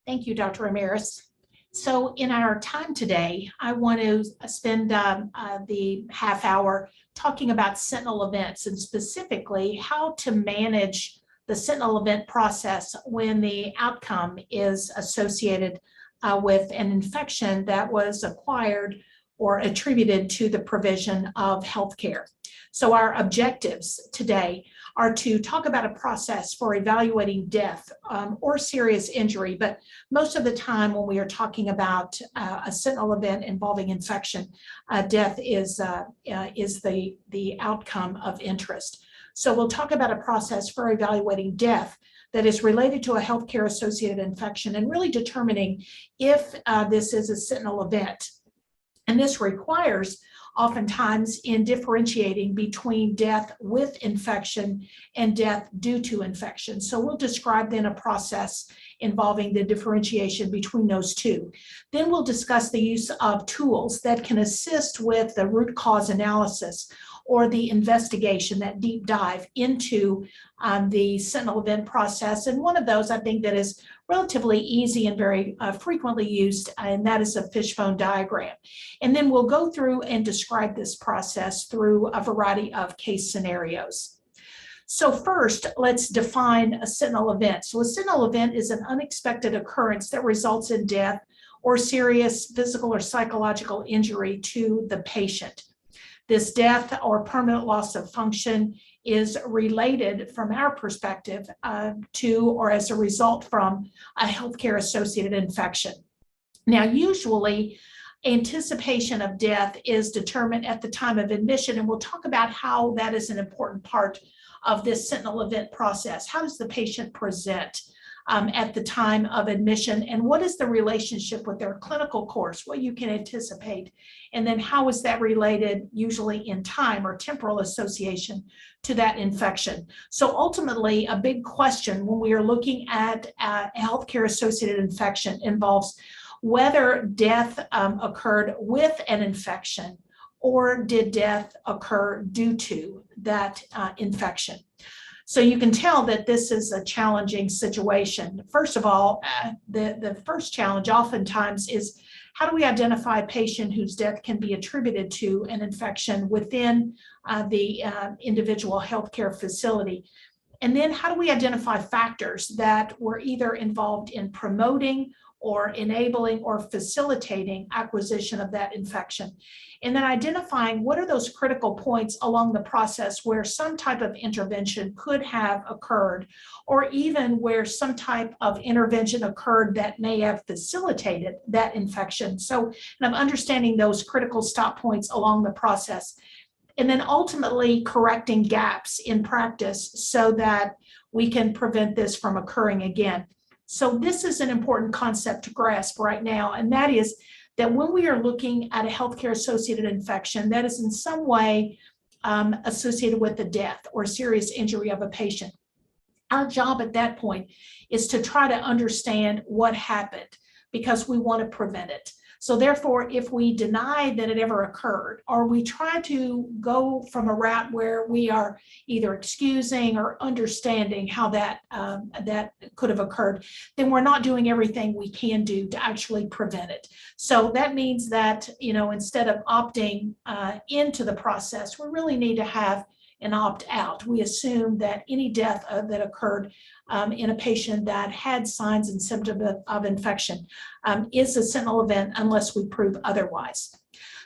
Thank you, Dr. Ramirez. So in our time today, I want to spend the half hour talking about Sentinel events and specifically how to manage the Sentinel event process when the outcome is associated with an infection that was acquired or attributed to the provision of healthcare. So our objectives today are to talk about a process for evaluating death or serious injury, but most of the time when we are talking about a sentinel event involving infection, death is the outcome of interest. So we'll talk about a process for evaluating death that is related to a healthcare associated infection and really determining if this is a sentinel event. And this requires oftentimes in differentiating between death with infection and death due to infection. So we'll describe then a process involving the differentiation between those two. Then we'll discuss the use of tools that can assist with the root cause analysis or the investigation, that deep dive into the sentinel event process. And one of those I think that is relatively easy and very frequently used, and that is a fishbone diagram. And then we'll go through and describe this process through a variety of case scenarios. So first, let's define a sentinel event. So a sentinel event is an unexpected occurrence that results in death or serious physical or psychological injury to the patient. This death or permanent loss of function is related from our perspective to or as a result from a healthcare associated infection. Now, usually anticipation of death is determined at the time of admission, and we'll talk about how that is an important part of this sentinel event process. How does the patient present at the time of admission, and what is the relationship with their clinical course, what you can anticipate, and then how is that related usually in time or temporal association to that infection. So ultimately, a big question when we are looking at a healthcare associated infection involves whether death occurred with an infection or did death occur due to that infection. So you can tell that this is a challenging situation. First of all, the first challenge oftentimes is how do we identify a patient whose death can be attributed to an infection within the individual healthcare facility? And then how do we identify factors that were either involved in promoting or enabling or facilitating acquisition of that infection? And then identifying what are those critical points along the process where some type of intervention could have occurred, or even where some type of intervention occurred that may have facilitated that infection. So I'm understanding those critical stop points along the process. And then ultimately correcting gaps in practice so that we can prevent this from occurring again. So this is an important concept to grasp right now, and that is that when we are looking at a healthcare associated infection that is in some way associated with the death or serious injury of a patient, our job at that point is to try to understand what happened because we want to prevent it. So therefore, if we deny that it ever occurred, or we try to go from a route where we are either excusing or understanding how that could have occurred, then we're not doing everything we can do to actually prevent it. So that means that, instead of opting into the process, we really need to have an opt-out. We assume that any death that occurred in a patient that had signs and symptoms of infection is a sentinel event unless we prove otherwise.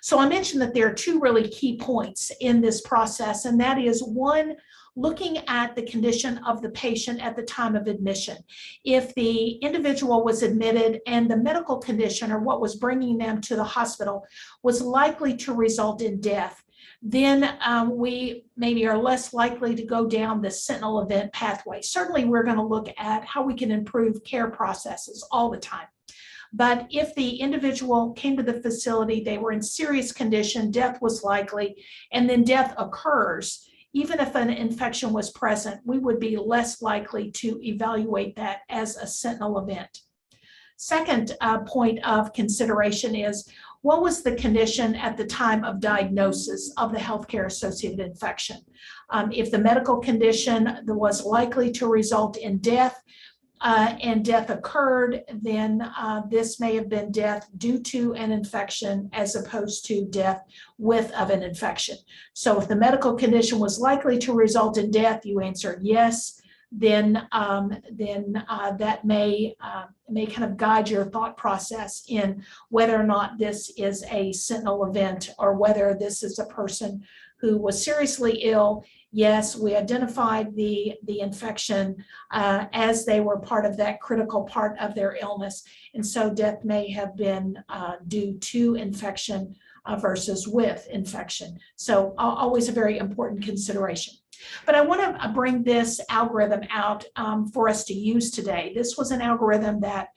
So I mentioned that there are two really key points in this process, and that is one, looking at the condition of the patient at the time of admission. If the individual was admitted and the medical condition or what was bringing them to the hospital was likely to result in death, then we maybe are less likely to go down the sentinel event pathway. Certainly, we're going to look at how we can improve care processes all the time. But if the individual came to the facility, they were in serious condition, death was likely, and then death occurs, even if an infection was present, we would be less likely to evaluate that as a sentinel event. Second point of consideration is, what was the condition at the time of diagnosis of the healthcare associated infection? If the medical condition was likely to result in death, and death occurred, then this may have been death due to an infection as opposed to death with of an infection. So if the medical condition was likely to result in death, you answered yes, then that may kind of guide your thought process in whether or not this is a sentinel event or whether this is a person who was seriously ill. Yes, we identified the infection as they were part of that critical part of their illness. And so death may have been due to infection versus with infection. So always a very important consideration. But I want to bring this algorithm out for us to use today. This was an algorithm that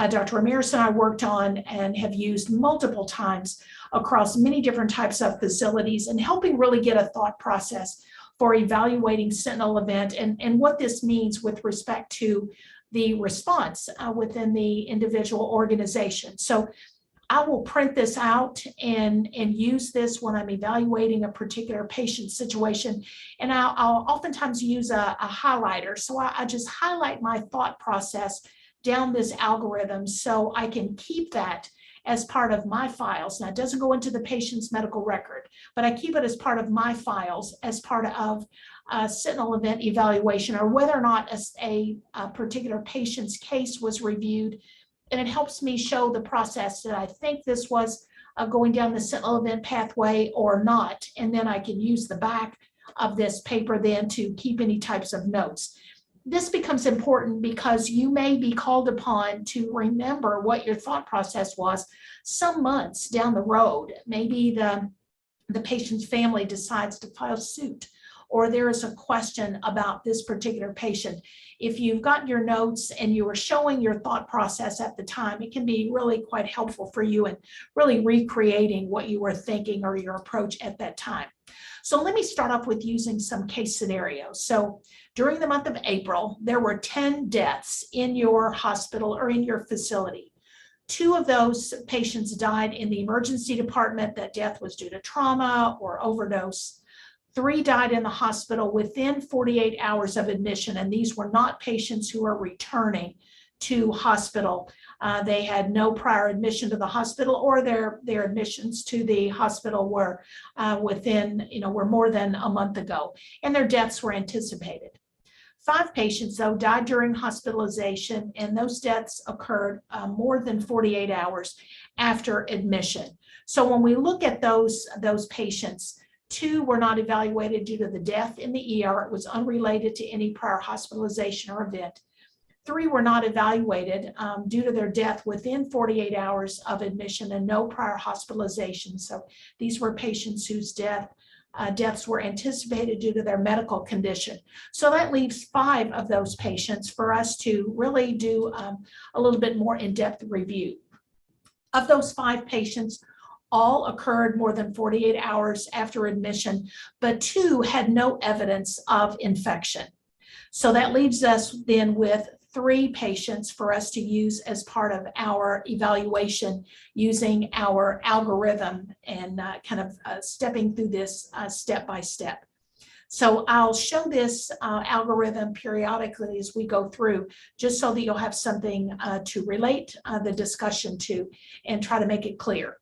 Dr. Ramirez and I worked on and have used multiple times across many different types of facilities and helping really get a thought process for evaluating sentinel event and what this means with respect to the response within the individual organization. So I will print this out and use this when I'm evaluating a particular patient situation. And I'll oftentimes use a highlighter. So I just highlight my thought process down this algorithm so I can keep that as part of my files. Now, it doesn't go into the patient's medical record, but I keep it as part of my files as part of a sentinel event evaluation, or whether or not a particular patient's case was reviewed. And it helps me show the process that I think this was going down the sentinel event pathway or not. And then I can use the back of this paper then to keep any types of notes. This becomes important because you may be called upon to remember what your thought process was some months down the road. Maybe the patient's family decides to file suit, or there is a question about this particular patient. If you've got your notes and you are showing your thought process at the time, it can be really quite helpful for you in really recreating what you were thinking or your approach at that time. So let me start off with using some case scenarios. So during the month of April, there were 10 deaths in your hospital or in your facility. 2 of those patients died in the emergency department. That death was due to trauma or overdose. 3 died in the hospital within 48 hours of admission, and these were not patients who are returning to hospital. They had no prior admission to the hospital, or their admissions to the hospital were were more than a month ago, and their deaths were anticipated. 5 patients, though, died during hospitalization, and those deaths occurred more than 48 hours after admission. So when we look at those patients, 2 were not evaluated due to the death in the ER. It was unrelated to any prior hospitalization or event. 3 were not evaluated due to their death within 48 hours of admission and no prior hospitalization. So these were patients whose deaths were anticipated due to their medical condition. So that leaves 5 of those patients for us to really do a little bit more in-depth review. Of those 5 patients, all occurred more than 48 hours after admission, but 2 had no evidence of infection. So that leaves us then with 3 patients for us to use as part of our evaluation using our algorithm and stepping through this step by step. So I'll show this algorithm periodically as we go through, just so that you'll have something to relate the discussion to and try to make it clear.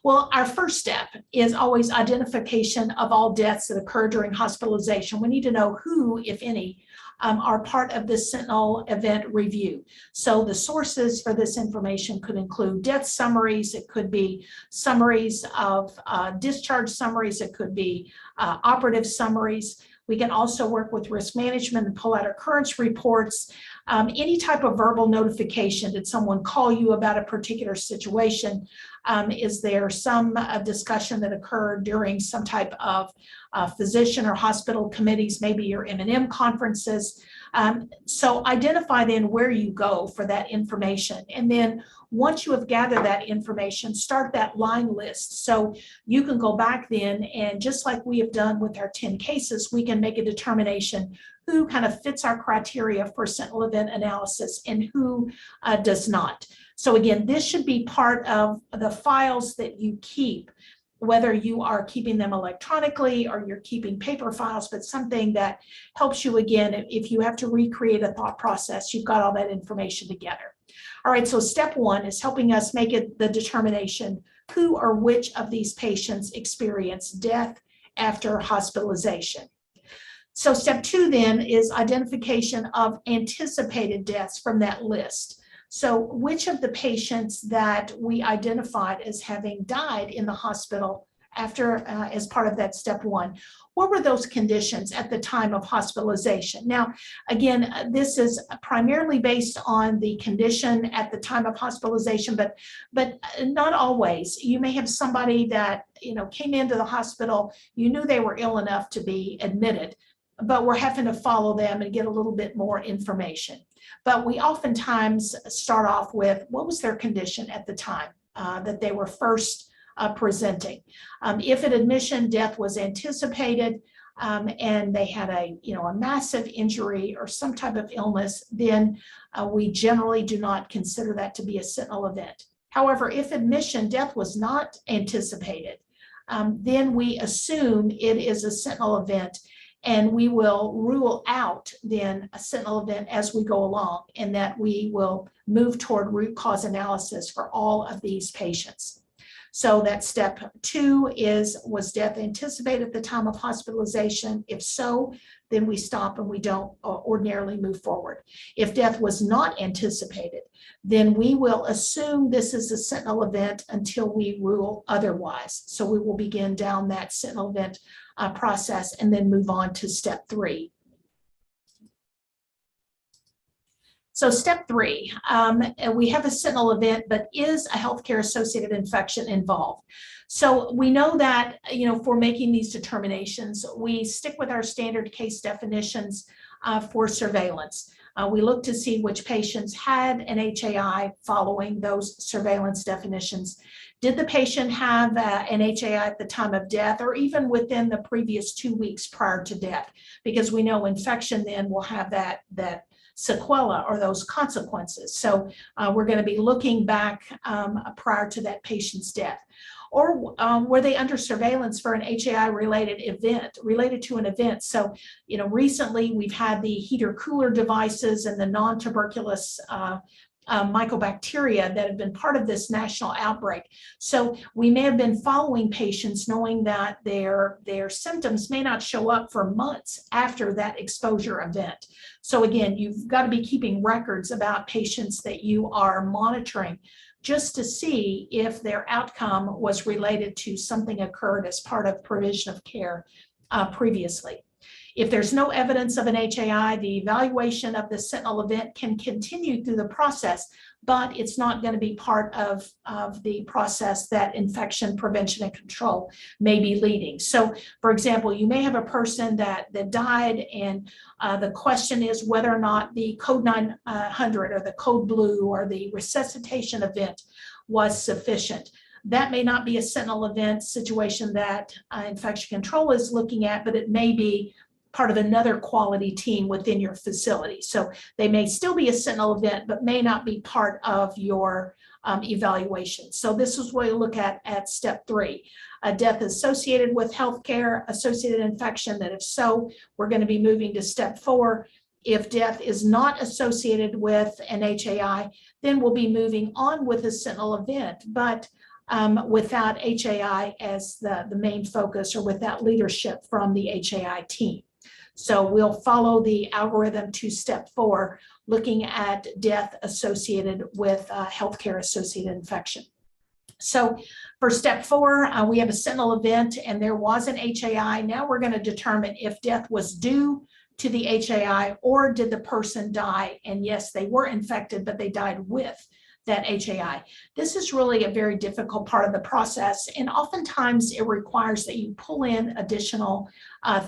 Well, our first step is always identification of all deaths that occur during hospitalization. We need to know who, if any, are part of the Sentinel event review. So the sources for this information could include death summaries. It could be summaries of discharge summaries. It could be operative summaries. We can also work with risk management and pull out occurrence reports. Any type of verbal notification. Did someone call you about a particular situation? Is there some discussion that occurred during some type of physician or hospital committees, maybe your M&M conferences? So identify then where you go for that information. And then once you have gathered that information, start that line list. So you can go back then, and just like we have done with our 10 cases, we can make a determination who kind of fits our criteria for sentinel event analysis and who does not. So again, this should be part of the files that you keep whether you are keeping them electronically or you're keeping paper files, but something that helps you, again, if you have to recreate a thought process, you've got all that information together. All right, so step one is helping us make it the determination who or which of these patients experience death after hospitalization. So step two then is identification of anticipated deaths from that list. So which of the patients that we identified as having died in the hospital after, as part of that step one, what were those conditions at the time of hospitalization? Now, again, this is primarily based on the condition at the time of hospitalization, but not always. You may have somebody that, came into the hospital, you knew they were ill enough to be admitted, but we're having to follow them and get a little bit more information. But we oftentimes start off with what was their condition at the time that they were first presenting. If at admission death was anticipated and they had a massive injury or some type of illness, then we generally do not consider that to be a sentinel event. However, if admission death was not anticipated, then we assume it is a sentinel event, and we will rule out then a sentinel event as we go along, and that we will move toward root cause analysis for all of these patients. So that step two is, was death anticipated at the time of hospitalization? If so, then we stop and we don't ordinarily move forward. If death was not anticipated, then we will assume this is a sentinel event until we rule otherwise. So we will begin down that sentinel event process and then move on to step three. So step three, we have a sentinel event, but is a healthcare associated infection involved? So we know that, for making these determinations, we stick with our standard case definitions for surveillance. We look to see which patients had an HAI following those surveillance definitions. Did the patient have an HAI at the time of death, or even within the previous 2 weeks prior to death? Because we know infection then will have that sequela or those consequences. So we're going to be looking back prior to that patient's death. Or were they under surveillance for an HAI related to an event? So, recently we've had the heater cooler devices and the non-tuberculous mycobacteria that have been part of this national outbreak. So we may have been following patients knowing that their symptoms may not show up for months after that exposure event. So again, you've got to be keeping records about patients that you are monitoring just to see if their outcome was related to something occurred as part of provision of care previously. If there's no evidence of an HAI, the evaluation of the sentinel event can continue through the process, but it's not going to be part of the process that infection prevention and control may be leading. So, for example, you may have a person that died, and the question is whether or not the code 900 or the code blue or the resuscitation event was sufficient. That may not be a sentinel event situation that infection control is looking at, but it may be part of another quality team within your facility. So they may still be a sentinel event, but may not be part of your evaluation. So this is what you look at step three. A death associated with healthcare associated infection, that if so, we're going to be moving to step four. If death is not associated with an HAI, then we'll be moving on with a sentinel event, but without HAI as the main focus, or without leadership from the HAI team. So we'll follow the algorithm to step four, looking at death associated with healthcare associated infection. So for step four, we have a sentinel event and there was an HAI. Now we're going to determine if death was due to the HAI, or did the person die? And yes, they were infected, but they died with that HAI. This is really a very difficult part of the process, and oftentimes it requires that you pull in additional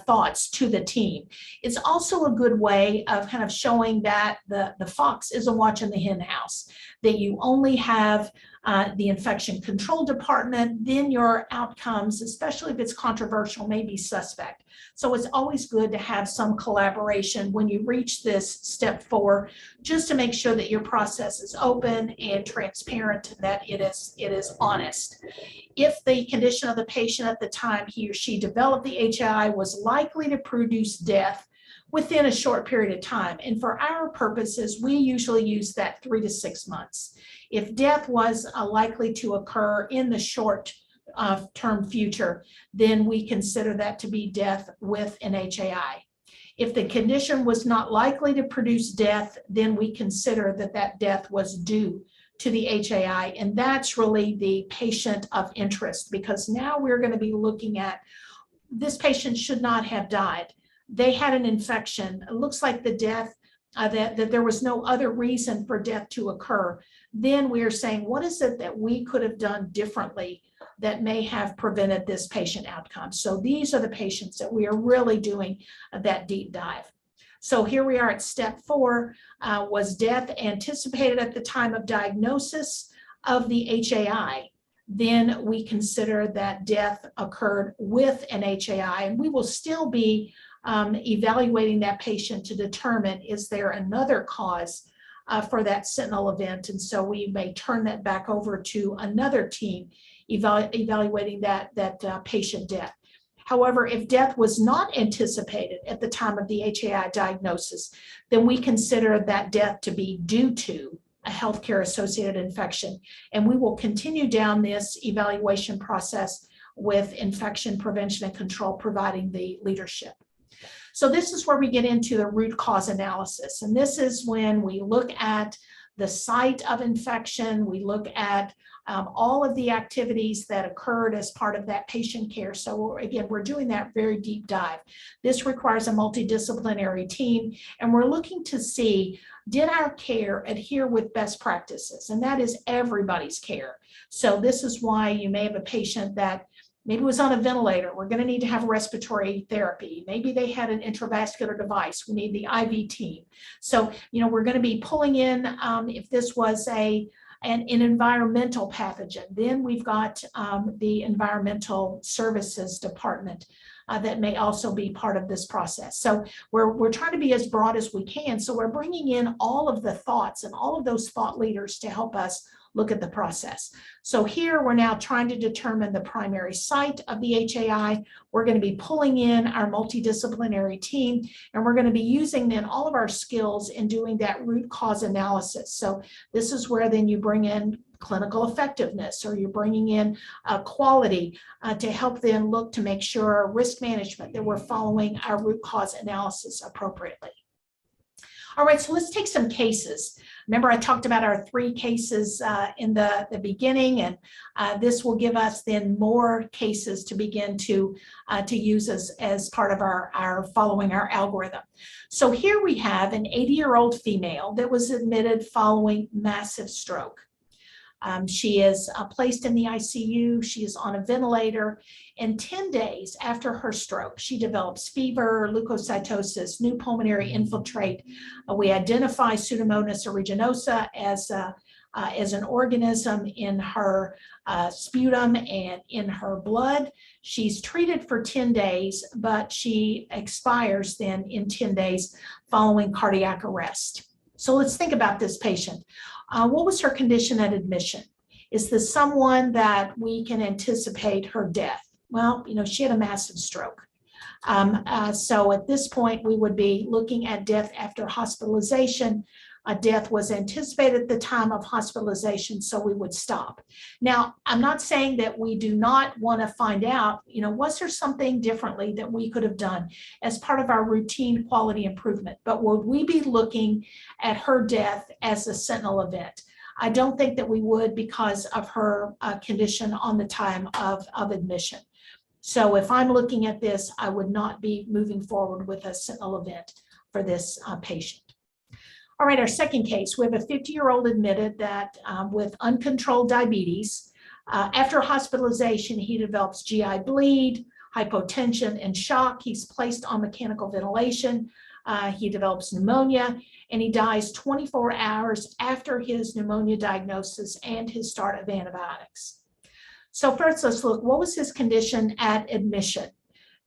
thoughts to the team. It's also a good way of kind of showing that the fox isn't watching the hen house, that you only have the infection control department, then your outcomes, especially if it's controversial, may be suspect. So it's always good to have some collaboration when you reach this step 4, just to make sure that your process is open and transparent and that it is honest. If the condition of the patient at the time he or she developed the HAI was likely to produce death within a short period of time, and for our purposes, we usually use that 3 to 6 months. If death was likely to occur in the short term future, then we consider that to be death with an HAI. If the condition was not likely to produce death, then we consider that that death was due to the HAI, and that's really the patient of interest, because now we're going to be looking at this patient should not have died. They had an infection. It looks like the death, that there was no other reason for death to occur. Then we are saying, what is it that we could have done differently that may have prevented this patient outcome? So these are the patients that we are really doing that deep dive. So here we are at step 4. Was death anticipated at the time of diagnosis of the HAI? Then we consider that death occurred with an HAI, and we will still be evaluating that patient to determine, is there another cause for that sentinel event? And so we may turn that back over to another team evaluating that patient death. However, if death was not anticipated at the time of the HAI diagnosis, then we consider that death to be due to a healthcare associated infection. And we will continue down this evaluation process with infection prevention and control providing the leadership. So this is where we get into the root cause analysis. And this is when we look at the site of infection, we look at all of the activities that occurred as part of that patient care. So again, we're doing that very deep dive. This requires a multidisciplinary team, and we're looking to see, did our care adhere with best practices? And that is everybody's care. So this is why you may have a patient that maybe was on a ventilator. We're going to need to have respiratory therapy. Maybe they had an intravascular device. We need the IV team. So, we're going to be pulling in, if this was an environmental pathogen, then we've got the environmental services department that may also be part of this process. So we're trying to be as broad as we can. So we're bringing in all of the thoughts and all of those thought leaders to help us look at the process. So here we're now trying to determine the primary site of the HAI. We're going to be pulling in our multidisciplinary team, and we're going to be using then all of our skills in doing that root cause analysis. So this is where then you bring in clinical effectiveness, or you're bringing in quality to help then look to make sure risk management, that we're following our root cause analysis appropriately. All right, so let's take some cases. Remember, I talked about our 3 cases in the beginning, and this will give us then more cases to begin to use as part of our following our algorithm. So here we have an 80-year-old female that was admitted following massive stroke. She is placed in the ICU. She is on a ventilator. And 10 days after her stroke, she develops fever, leukocytosis, new pulmonary infiltrate. We identify Pseudomonas aeruginosa as an organism in her sputum and in her blood. She's treated for 10 days, but she expires then in 10 days following cardiac arrest. So let's think about this patient. What was her condition at admission? Is this someone that we can anticipate her death? Well, she had a massive stroke. So at this point, we would be looking at death after hospitalization. Death was anticipated at the time of hospitalization, so we would stop. Now, I'm not saying that we do not want to find out, was there something differently that we could have done as part of our routine quality improvement? But would we be looking at her death as a sentinel event? I don't think that we would, because of her condition on the time of admission. So if I'm looking at this, I would not be moving forward with a sentinel event for this patient. All right, our second case, we have a 50-year-old admitted that with uncontrolled diabetes. After hospitalization, he develops GI bleed, hypotension and shock. He's placed on mechanical ventilation. He develops pneumonia, and he dies 24 hours after his pneumonia diagnosis and his start of antibiotics. So first, let's look, what was his condition at admission?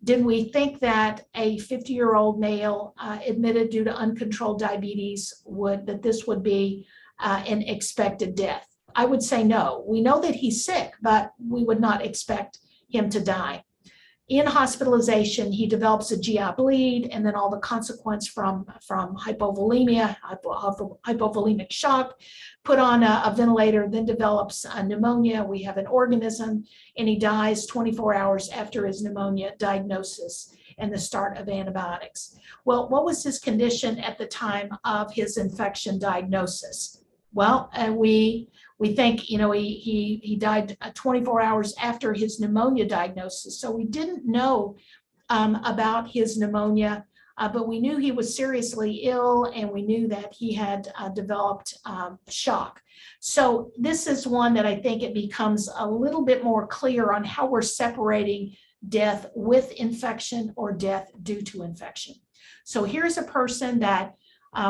Did we think that a 50-year-old male admitted due to uncontrolled diabetes that this would be an expected death? I would say no. We know that he's sick, but we would not expect him to die. In hospitalization, he develops a GI bleed, and then all the consequence from hypovolemia, hypovolemic shock, put on a ventilator, then develops pneumonia. We have an organism, and he dies 24 hours after his pneumonia diagnosis and the start of antibiotics. Well, what was his condition at the time of his infection diagnosis? Well, we think, you know, he died 24 hours after his pneumonia diagnosis. So we didn't know about his pneumonia, but we knew he was seriously ill, and we knew that he had developed shock. So this is one that I think it becomes a little bit more clear on how we're separating death with infection or death due to infection. So here's a person that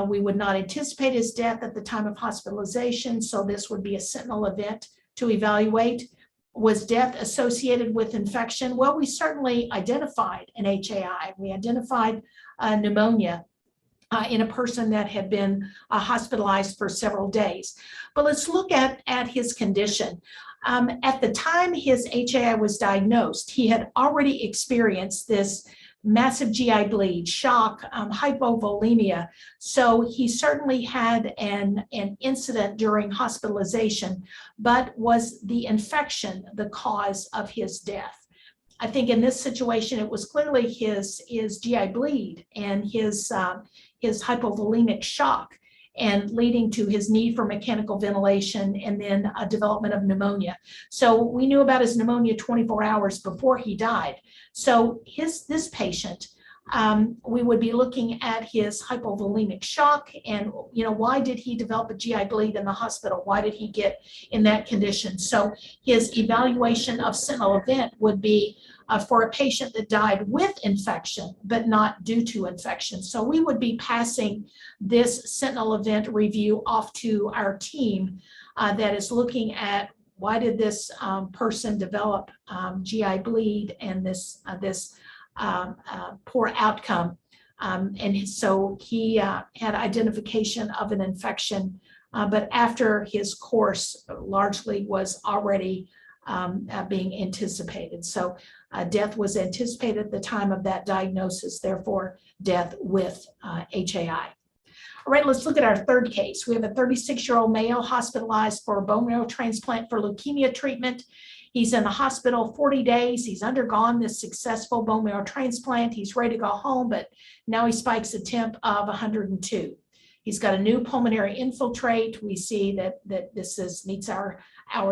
we would not anticipate his death at the time of hospitalization, so this would be a sentinel event to evaluate. Was death associated with infection? Well, we certainly identified an HAI. We identified pneumonia in a person that had been hospitalized for several days. But let's look at his condition. At the time his HAI was diagnosed, he had already experienced this massive GI bleed, shock, hypovolemia. So he certainly had an incident during hospitalization, but was the infection the cause of his death? I think in this situation, it was clearly his GI bleed and his hypovolemic shock, and leading to his need for mechanical ventilation and then a development of pneumonia. So we knew about his pneumonia 24 hours before he died. So this patient, we would be looking at his hypovolemic shock, and why did he develop a GI bleed in the hospital? Why did he get in that condition? So his evaluation of sentinel event would be for a patient that died with infection, but not due to infection. So we would be passing this sentinel event review off to our team that is looking at why did this person develop GI bleed and this poor outcome. And so he had identification of an infection, but after his course largely was already being anticipated. So death was anticipated at the time of that diagnosis, therefore death with HAI. All right, let's look at our third case. We have a 36-year-old male hospitalized for a bone marrow transplant for leukemia treatment. He's in the hospital 40 days. He's undergone this successful bone marrow transplant. He's ready to go home, but now he spikes a temp of 102. He's got a new pulmonary infiltrate. We see that this meets our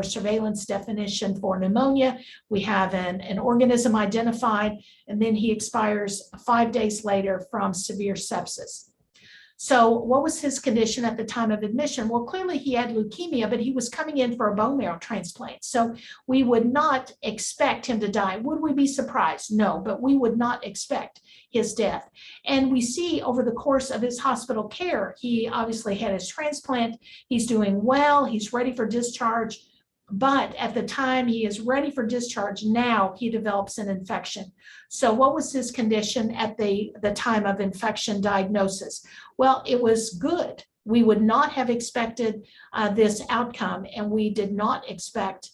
surveillance definition for pneumonia. We have an organism identified, and then he expires 5 days later from severe sepsis. So what was his condition at the time of admission? Well, clearly he had leukemia, but he was coming in for a bone marrow transplant. So we would not expect him to die. Would we be surprised? No, but we would not expect his death. And we see over the course of his hospital care, he obviously had his transplant. He's doing well. He's ready for discharge. But at the time he is ready for discharge, now he develops an infection. So what was his condition at the time of infection diagnosis? Well, it was good. We would not have expected this outcome, and we did not expect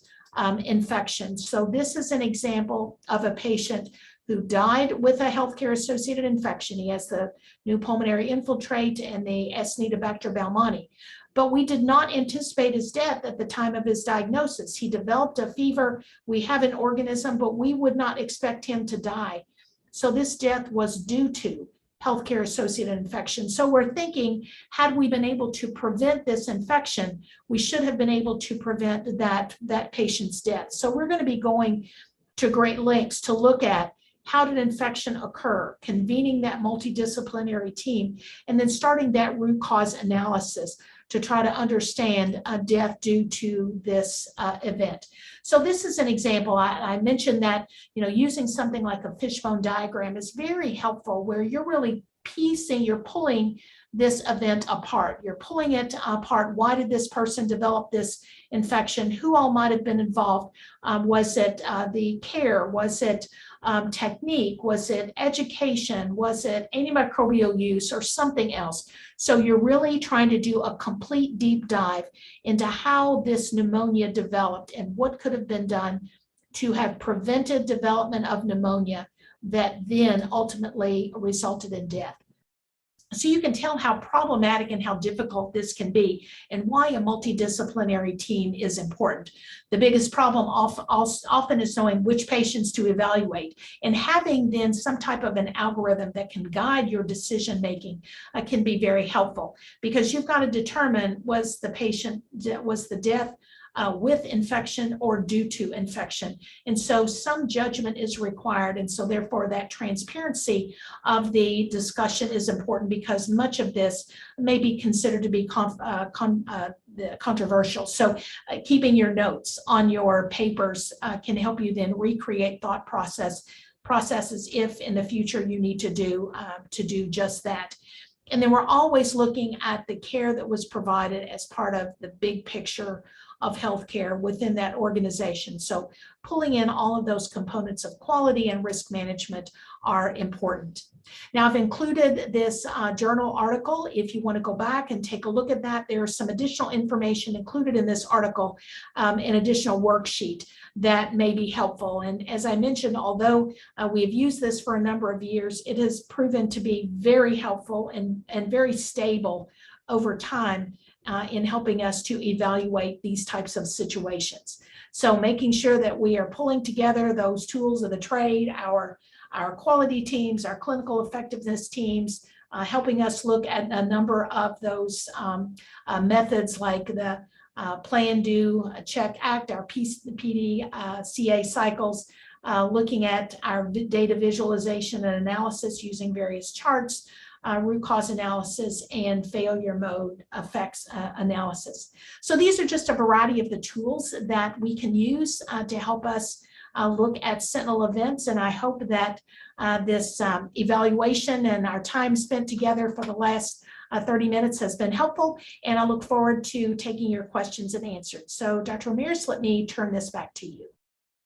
infection. So this is an example of a patient who died with a healthcare-associated infection. He has the new pulmonary infiltrate and the Acinetobacter baumannii. But we did not anticipate his death at the time of his diagnosis. He developed a fever. We have an organism, but we would not expect him to die. So this death was due to healthcare-associated infection. So we're thinking, had we been able to prevent this infection, we should have been able to prevent that patient's death. So we're going to be going to great lengths to look at how did infection occur, convening that multidisciplinary team, and then starting that root cause analysis to try to understand death due to this event. So this is an example. I mentioned that, using something like a fishbone diagram is very helpful, where you're really you're pulling this event apart. You're pulling it apart. Why did this person develop this infection? Who all might have been involved? Was it the care? Was it technique? Was it education? Was it antimicrobial use or something else? So you're really trying to do a complete deep dive into how this pneumonia developed and what could have been done to have prevented development of pneumonia that then ultimately resulted in death. So you can tell how problematic and how difficult this can be and why a multidisciplinary team is important. The biggest problem often is knowing which patients to evaluate, and having then some type of an algorithm that can guide your decision making can be very helpful, because you've got to determine, was the death with infection or due to infection. And so some judgment is required. And so therefore that transparency of the discussion is important, because much of this may be considered to be controversial. So keeping your notes on your papers can help you then recreate thought processes if in the future you need to do just that. And then we're always looking at the care that was provided as part of the big picture of healthcare within that organization. So pulling in all of those components of quality and risk management are important. Now, I've included this journal article. If you want to go back and take a look at that, there is some additional information included in this article, an additional worksheet that may be helpful. And as I mentioned, although we have used this for a number of years, it has proven to be very helpful and very stable over time in helping us to evaluate these types of situations. So making sure that we are pulling together those tools of the trade, our quality teams, our clinical effectiveness teams, helping us look at a number of those methods like the plan, do, check, act, our PDCA cycles, looking at our data visualization and analysis using various charts, root cause analysis, and failure mode effects analysis. So these are just a variety of the tools that we can use to help us look at Sentinel events. And I hope that this evaluation and our time spent together for the last 30 minutes has been helpful. And I look forward to taking your questions and answers. So Dr. Ramirez, let me turn this back to you.